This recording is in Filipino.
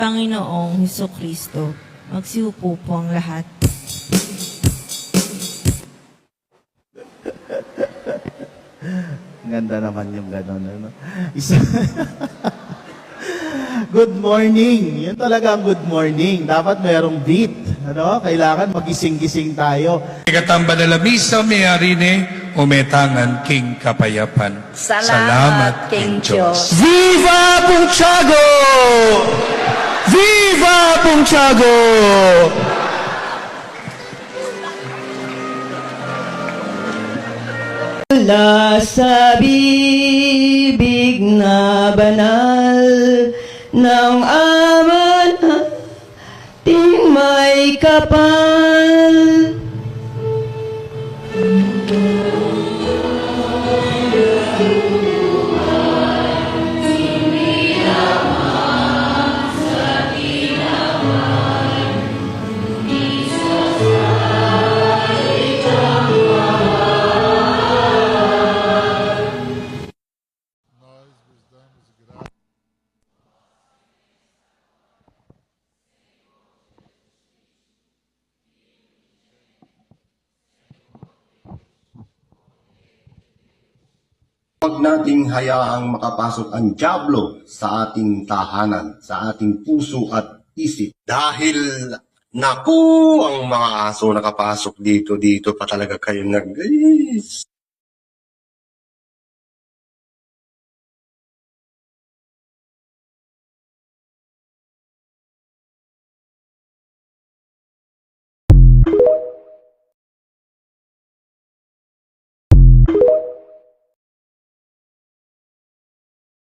Panginoong Hesukristo, magsiupo po ang lahat. Ganda naman yung gano'n. Ano? Good morning. Yun talaga ang good morning. Dapat mayroong beat. Ano? Kailangan magising-gising tayo. Ikatamba na labisa may arine, umetangan king kapayapan. Salamat, King Diyos. Viva Punchago! Viva Punchago! Mula sa bibig na banal ng Ama nating may kapal. Huwag nating hayaang makapasok ang dyablo sa ating tahanan, sa ating puso at isip. Dahil, naku, ang mga aso nakapasok dito pa talaga kayo guys.